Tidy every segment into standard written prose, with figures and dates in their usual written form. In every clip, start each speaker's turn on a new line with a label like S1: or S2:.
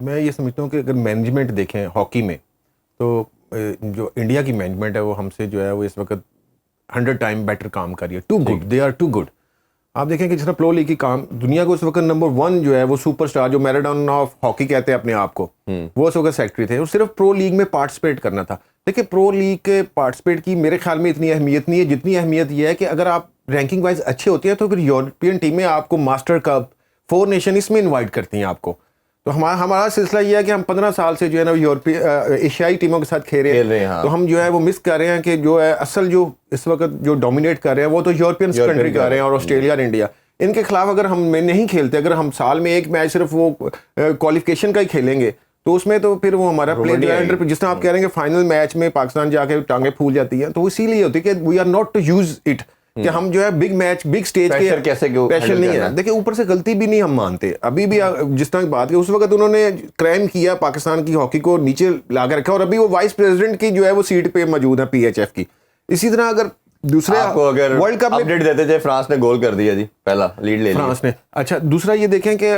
S1: میں یہ سمجھتا ہوں کہ اگر مینجمنٹ دیکھیں ہاکی میں تو جو انڈیا کی مینجمنٹ ہے وہ ہم سے جو ہے وہ اس وقت 100 ٹائم بیٹر کام کر رہی ہے. Too good, they are too good. آپ دیکھیں کہ جس طرح پرو لیگ کی کام دنیا کو اس وقت نمبر 1 جو ہے وہ سپر اسٹار جو میراڈونا آف ہاکی کہتے ہیں اپنے آپ کو, وہ اس وقت سیکٹری تھے. اور صرف پرو لیگ میں پارٹیسپیٹ کرنا تھا. دیکھیں پرو لیگ کے پارٹیسپیٹ کی میرے خیال میں اتنی اہمیت نہیں ہے جتنی اہمیت یہ ہے کہ اگر آپ رینکنگ وائز اچھے ہوتے ہیں تو پھر یورپین ٹیمیں آپ کو ماسٹر کپ 4 نیشن اس میں انوائٹ کرتی ہیں آپ کو. تو ہمارا سلسلہ یہ ہے کہ ہم 15 سال سے جو ہے نا ایشیائی ٹیموں کے ساتھ کھیل رہے ہیں, تو ہم جو ہے وہ مس کر رہے ہیں کہ جو ہے اصل جو اس وقت جو ڈومینیٹ کر رہے ہیں وہ تو یورپین کنٹری کر رہے ہیں, اور آسٹریلیا اور انڈیا. ان کے خلاف اگر ہم نہیں کھیلتے, اگر ہم سال میں ایک میچ صرف وہ کوالیفیکیشن کا ہی کھیلیں گے تو اس میں تو پھر وہ ہمارا پلے جو ہے جس طرح آپ کہہ رہے ہیں کہ فائنل میچ میں پاکستان جا کے ٹانگیں پھول جاتی ہیں, تو اسی لیے ہوتی ہے کہ we are not to use it, کہ ہم جو ہے بگ میچ بگ اسٹیج کے پریشر نہیں ہے. دیکھیں اوپر سے غلطی بھی نہیں ہم مانتے ابھی بھی. جس طرح کی بات کی اس وقت انہوں نے کرائم کیا پاکستان کی ہاکی کو نیچے لا کے رکھا, اور ابھی وہ وائس پریزیڈنٹ کی جو ہے وہ سیٹ پہ موجود ہے پی ایچ ایف کی. اسی طرح اگر دوسرے
S2: ورلڈ کپ اپڈیٹ دیتے تھے, فرانس نے گول کر دیا جی, پہلا لیڈ لے فرانس نے.
S1: اچھا دوسرا یہ دیکھیں کہ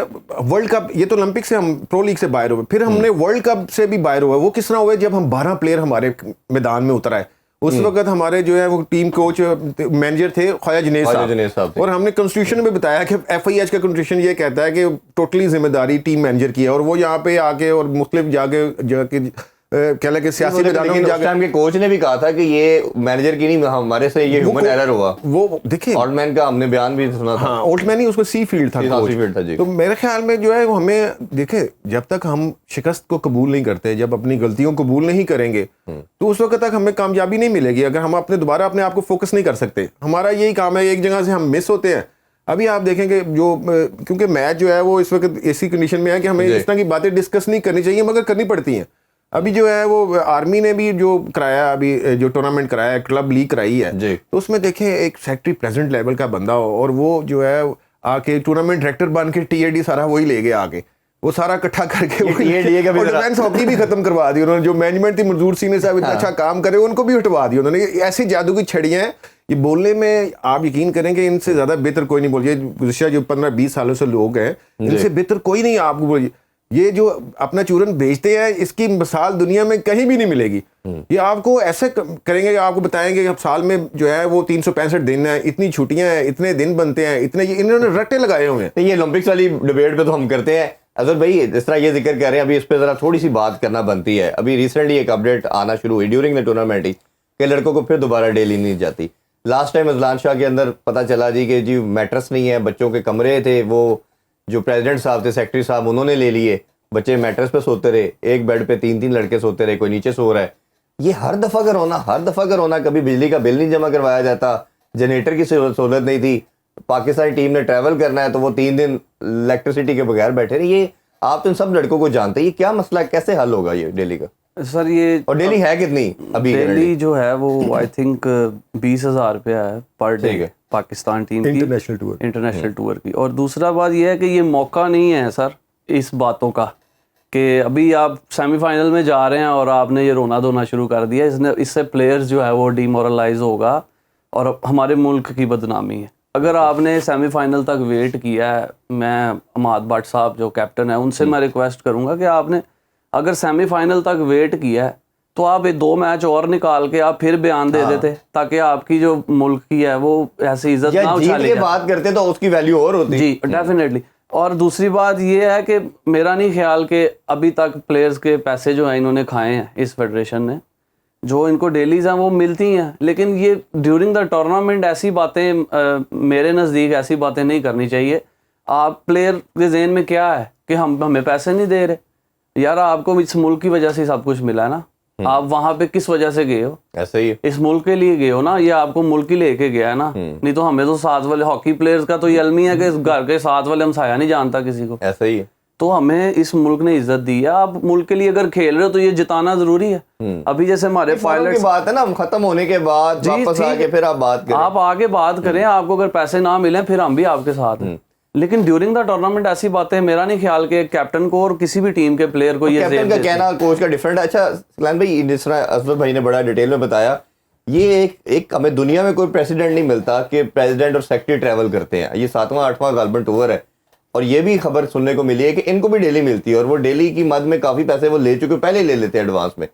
S1: ورلڈ کپ, یہ تو اولمپک سے ہم پرو لیگ سے باہر ہوئے, پھر ہم نے ورلڈ کپ سے بھی باہر ہوئے. وہ کس طرح ہوئے جب ہم 12 پلیئر ہمارے میدان میں اتر آئے. اس وقت ہمارے جو ہے وہ ٹیم کوچ مینیجر تھے خواجہ جنید صاحب, اور ہم نے کانسٹیٹیوشن میں بتایا کہ ایف آئی ایچ کا کانسٹیٹیوشن یہ کہتا ہے کہ ٹوٹلی ذمہ داری ٹیم مینیجر کی ہے. اور وہ یہاں پہ آ کے اور مختلف جا کے کہہ لیں کہ سیاسی میدانوں میں
S2: اس ٹائم کے کوچ نے بھی کہا تھا کہ یہ مینیجر کی نہیں, ہمارے سے یہ ہیومن ایرر ہوا.
S1: وہ دیکھیں
S2: اولڈ مین کا ہم نے بیان بھی سنا تھا.
S1: ہاں اولڈ مین ہی اس کو سی فیلڈ تھا. تو میرے خیال میں جو ہے وہ ہمیں دیکھیں جب تک ہم شکست کو قبول نہیں کرتے, جب اپنی غلطیوں کو قبول نہیں کریں گے تو اس وقت تک ہمیں کامیابی نہیں ملے گی. اگر ہم دوبارہ اپنے آپ کو فوکس نہیں کر سکتے, ہمارا یہی کام ہے, ایک جگہ سے ہم مس ہوتے ہیں. ابھی آپ دیکھیں کہ جو کیونکہ میچ جو ہے وہ اس وقت ایسی کنڈیشن میں ہے کہ ہمیں اس طرح کی باتیں ڈسکس نہیں کرنی چاہیے مگر کرنی پڑتی ہیں. ابھی جو ہے وہ آرمی نے بھی جو کرایا, ابھی جو ٹورنامنٹ کرایا ہے, کلب لیگ کرائی ہے, تو اس میں دیکھیں ایک سیکٹری پریزیڈنٹ لیول کا بندہ ہو اور وہ جو ہے آ کے ٹورنامنٹ ڈائریکٹر بن کے ٹی اے ڈی سارا وہی لے گیا, آگے وہ سارا اکٹھا کر کے ڈیفینس ہاکی بھی ختم کروا دی انہوں نے. جو مینجمنٹ تھی منظور سینئر صاحب اتنا اچھا کام کرے ان کو بھی ہٹوا دیا انہوں نے. ایسی جادو کی چھڑیاں ہیں یہ بولنے میں, آپ یقین کریں کہ ان سے زیادہ بہتر کوئی نہیں بولیے. گزشتہ جو 15-20 سالوں سے لوگ ہیں ان سے بہتر کوئی نہیں آپ کو بولیے. یہ جو اپنا چورن بیچتے ہیں اس کی مثال دنیا میں کہیں بھی نہیں ملے گی. یہ آپ کو ایسے کریں گے کہ آپ کو بتائیں گے کہ سال میں جو ہے وہ 365 دن ہیں, اتنی چھٹیاں ہیں, اتنے دن بنتے ہیں, اتنے انہوں نے رٹے لگائے ہوئے ہیں.
S2: یہ اولمپکس والی ڈیبیٹ پہ تو ہم کرتے ہیں اظہر بھائی, جس طرح یہ ذکر کر رہے ہیں ابھی اس پہ ذرا تھوڑی سی بات کرنا بنتی ہے. ابھی ریسنٹلی ایک اپڈیٹ آنا شروع ہوئی ڈیورنگ دا ٹورنامنٹ ہی کہ لڑکوں کو پھر دوبارہ ڈیلی نہیں جاتی. لاسٹ ٹائم اذلان شاہ کے اندر پتہ چلا جی کہ میٹرس نہیں ہے, بچوں کے کمرے تھے, وہ جو پریزیڈنٹ صاحب تھے سیکٹری صاحب انہوں نے لے لیے, بچے میٹرس پہ سوتے رہے, ایک بیڈ پہ 3 لڑکے سوتے رہے, کوئی نیچے سو رہا ہے. یہ ہر دفعہ کا رونا, کبھی بجلی کا بل نہیں جمع کروایا جاتا, جنریٹر کی سہولت نہیں تھی, پاکستانی ٹیم نے ٹریول کرنا ہے تو وہ 3 دن الیکٹریسٹی کے بغیر بیٹھے رہے. یہ آپ تو ان سب لڑکوں کو جانتے ہیں, یہ کیا مسئلہ ہے, کیسے حل ہوگا یہ ڈیلی کا
S3: سر؟ یہ
S2: اور ڈیلی ہے کتنی ابھی؟
S3: ڈیلی جو ہے وہ آئی تھنک 20,000 روپیہ ہے پر ڈے پاکستان ٹیم کی انٹرنیشنل ٹور کی. اور دوسرا بات یہ ہے کہ یہ موقع نہیں ہے سر اس باتوں کا کہ ابھی آپ سیمی فائنل میں جا رہے ہیں اور آپ نے یہ رونا دھونا شروع کر دیا. اس سے پلیئرز جو ہے وہ ڈی مورلائز ہوگا اور ہمارے ملک کی بدنامی ہے. اگر آپ نے سیمی فائنل تک ویٹ کیا ہے, میں عماد بٹ صاحب جو کیپٹن ہیں ان سے میں ریکویسٹ کروں گا کہ آپ نے اگر سیمی فائنل تک ویٹ کیا ہے تو آپ 2 میچ اور نکال کے آپ پھر بیان دے دیتے تاکہ آپ کی جو ملک کی ہے وہ ایسی عزت نہ اچھالی جائے.
S2: بات کرتے تو اس کی ویلیو اور ہوتی.
S3: جی ڈیفینیٹلی. اور دوسری بات یہ ہے کہ میرا نہیں خیال کہ ابھی تک پلیئرز کے پیسے جو ہیں انہوں نے کھائے ہیں اس فیڈریشن نے, جو ان کو ڈیلیز ہیں وہ ملتی ہیں, لیکن یہ ڈیورنگ دا ٹورنامنٹ ایسی باتیں میرے نزدیک ایسی باتیں نہیں کرنی چاہیے. آپ پلیئر کے ذہن میں کیا ہے کہ ہمیں پیسے نہیں دے رہے. یار آپ کو اس ملک کی وجہ سے سب کچھ ملا ہے نا, آپ وہاں پہ کس وجہ سے گئے ہو؟
S2: ایسا ہی
S3: اس ملک کے لیے گئے ہو نا, یہ آپ کو ملک ہی لے کے گیا ہے نا. نہیں تو ہمیں تو ساتھ والے ہاکی پلیئرز کا تو یہ المی ہے کہ گھر کے ساتھ والے ہم سایہ نہیں جانتا کسی کو.
S2: ایسا ہی ہے.
S3: تو ہمیں اس ملک نے عزت دی ہے. آپ ملک کے لیے اگر کھیل رہے ہو تو یہ جتانا ضروری ہے. ابھی جیسے ہمارے پائلٹ
S2: کی بات ہے نا, ختم ہونے کے بعد واپس آ کے پھر آپ بات کریں,
S3: آپ آگے بات کریں. آپ کو اگر پیسے نہ ملیں پھر ہم بھی آپ کے ساتھ ہیں, لیکن ڈیورنگ دا ٹورنامنٹ ایسی باتیں میرا نہیں خیال کہ کیپٹن کو اور کسی بھی ٹیم کے پلیئر کو یہ
S2: کیپٹن کا کہنا کوچ کا ڈیفرنٹ ہے. اچھا سلمان بھائی, جس طرح اسد بھائی نے بڑا ڈیٹیل میں بتایا, یہ ایک ہمیں دنیا میں کوئی پریزیڈنٹ نہیں ملتا کہ پریزیڈنٹ اور سیکرٹری ٹریول کرتے ہیں. یہ 7واں 8واں غالباً ٹور ہے. اور یہ بھی خبر سننے کو ملی ہے کہ ان کو بھی ڈیلی ملتی ہے, اور وہ ڈیلی کی مد میں کافی پیسے وہ لے چکے, پہلے لے لیتے ہیں ایڈوانس میں.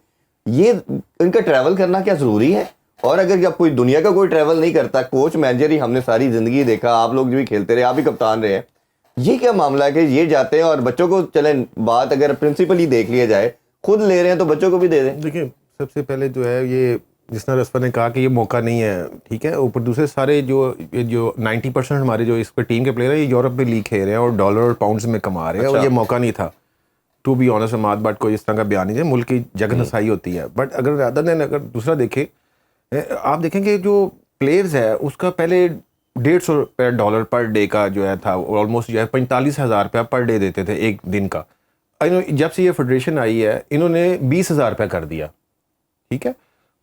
S2: یہ ان کا ٹریول کرنا کیا ضروری ہے؟ اور اگر جب کوئی دنیا کا کوئی ٹریول نہیں کرتا, کوچ مینیجر ہی ہم نے ساری زندگی دیکھا, آپ لوگ جو بھی کھیلتے رہے, آپ بھی کپتان رہے ہیں, یہ کیا معاملہ ہے کہ یہ جاتے ہیں اور بچوں کو, چلیں بات اگر پرنسپل ہی دیکھ لیا جائے, خود لے رہے ہیں تو بچوں کو بھی دے دیں.
S1: دیکھیں سب سے پہلے جو ہے یہ جس طرح رسفر نے کہا کہ یہ موقع نہیں ہے, ٹھیک ہے, اوپر دوسرے سارے جو 90% ہمارے جو اس پہ ٹیم کے پلیئر ہیں یہ یورپ میں لیگ کھیل رہے ہیں اور ڈالر اور پاؤنڈز میں کما رہے ہیں, اور یہ موقع نہیں تھا. To be honest Imad but کوئی اس طرح کا بیان نہیں ہے, ملک کی جگ نسائی ہوتی ہے. بٹ اگر رادر دین اگر دوسرا دیکھیں, آپ دیکھیں کہ جو پلیئرز ہے اس کا پہلے $150 پر ڈے کا جو ہے تھا, آلموسٹ جو ہے 45,000 روپیہ پر ڈے دیتے تھے ایک دن کا. جب سے یہ فیڈریشن آئی ہے انہوں نے 20,000 روپیہ کر دیا, ٹھیک ہے,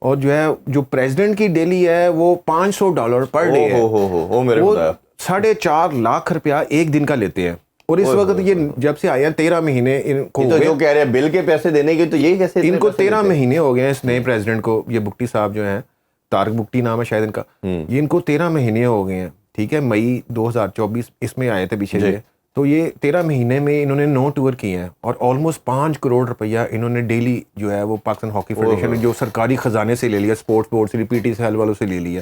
S1: اور جو ہے جو پریزیڈنٹ کی ڈیلی ہے وہ $500 پر ڈے ہے, وہ 4.5 لاکھ روپیہ ایک دن کا لیتے ہیں. اور اس وقت یہ جب سے آیا 13 مہینے ان کو
S2: جو کہہ رہے ہیں بل کے پیسے دینے کے, تو یہی کیسے
S1: ان کو 13 مہینے ہو گئے ہیں اس نئے پریزیڈنٹ کو. یہ بگٹی صاحب جو ہیں, طارق بگٹی نام ہے شاید ان کا, یہ ان کو 13 مہینے ہو گئے ہیں, ٹھیک ہے, مئی 2024 اس میں آئے تھے پیچھے سے. تو یہ 13 مہینے میں انہوں نے 9 ٹور کیے ہیں اور آلموسٹ 5 کروڑ روپیہ انہوں نے ڈیلی جو ہے وہ پاکستان ہاکی فیڈریشن نے جو سرکاری خزانے سے لے لیا, اسپورٹس بورڈ سے, پی ٹی سیل والوں سے لے لیا.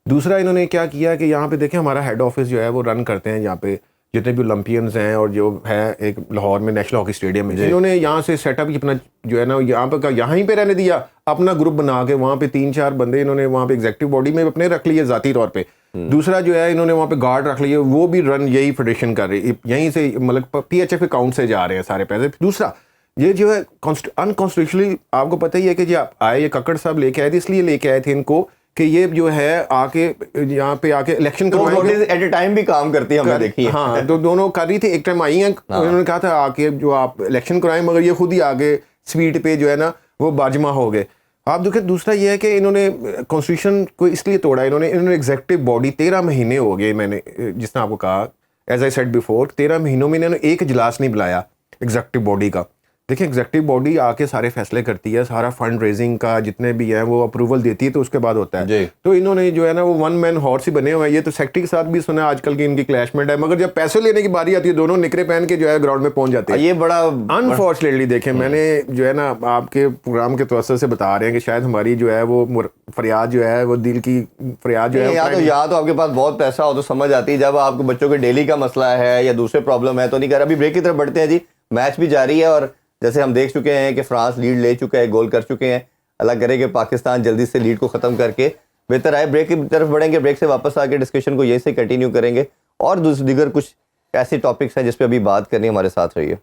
S1: دوسرا انہوں نے کیا کیا کہ یہاں پہ دیکھیں ہمارا ہیڈ آفس جو ہے وہ رن کرتے ہیں یہاں پہ جتنے بھی اولمپئنز ہیں, اور جو ہے ایک لاہور میں نیشنل ہاکی اسٹیڈیم میں, انہوں نے یہاں سے سیٹ اپ اپنا جو ہے نا یہاں پہ یہیں پہ رہنے دیا, اپنا گروپ بنا کے وہاں پہ 3-4 بندے انہوں نے وہاں پہ ایگزیکٹو باڈی میں اپنے رکھ لیے ذاتی طور پہ. دوسرا جو ہے انہوں نے وہاں پہ گارڈ رکھ لیے, وہ بھی رن یہی فیڈریشن کر رہی, یہیں سے مطلب PHF اکاؤنٹ سے جا رہے ہیں سارے پیسے. دوسرا یہ جو ہے انکانسٹیٹیوشنلی آپ کو پتہ ہی ہے کہ جب آئے یہ ککڑ صاحب لے کے آئے تھے, اس لیے لے کے آئے تھے ان کو کہ یہ جو ہے آ کے یہاں پہ آ کے الیکشن
S2: ایٹ اے ٹائم بھی کام کرتی ہے, ہم نے دیکھی ہے.
S1: ہاں, تو دونوں کر رہی تھی, ایک ٹائم آئی ہیں, انہوں نے کہا تھا آ کے جو آپ الیکشن کرائیں, مگر یہ خود ہی آگے سویٹ پہ جو ہے نا وہ باجمہ ہو گئے. آپ دیکھیں دوسرا یہ ہے کہ انہوں نے کانسٹیٹیوشن کو اس لیے توڑا, انہوں نے ایگزیکٹو باڈی 13 مہینے ہو گئے, میں نے جس طرح آپ کو کہا ایز آئی سیڈ بیفور, 13 مہینوں میں انہوں نے ایک اجلاس نہیں بلایا ایگزیکٹو باڈی کا. دیکھیں ایگزیکٹو باڈی آ کے سارے فیصلے کرتی ہے, سارا فنڈ ریزنگ کا جتنے بھی ہیں وہ اپروول دیتی ہے, تو اس کے بعد ہوتا ہے. تو انہوں نے جو ہے نا وہ 1 مین ہارس ہی بنے ہوئے ہیں. یہ تو سیکٹری کے ساتھ بھی سنا آج کل کی ان کی کلیشمنٹ ہے, مگر جب پیسے لینے کی باری آتی ہے دونوں نکرے پہن کے جو ہے گراؤنڈ میں پہنچ جاتے ہیں.
S2: یہ بڑا
S1: انفارچونیٹلی دیکھیں میں نے جو ہے نا آپ کے پروگرام کے توسط سے بتا رہے ہیں کہ شاید ہماری جو ہے وہ فریاد جو ہے وہ دل کی فریاد جو ہے,
S2: یا تو آپ کے پاس بہت پیسہ ہو تو سمجھ آتی ہے, جب آپ کے بچوں کے ڈیلی کا مسئلہ ہے یا دوسرے پرابلم ہے تو نہیں کر رہا. ابھی بریک کی طرف بڑھتے ہیں جی, میچ بھی جاری ہے اور جیسے ہم دیکھ چکے ہیں کہ فرانس لیڈ لے چکا ہے, گول کر چکے ہیں. اللہ کرے کہ پاکستان جلدی سے لیڈ کو ختم کر کے بہتر آئے. بریک کی طرف بڑھیں گے, بریک سے واپس آ کے ڈسکشن کو یہیں سے کنٹینیو کریں گے, اور دیگر کچھ ایسے ٹاپکس ہیں جس پہ ابھی بات کرنی, ہمارے ساتھ رہیے.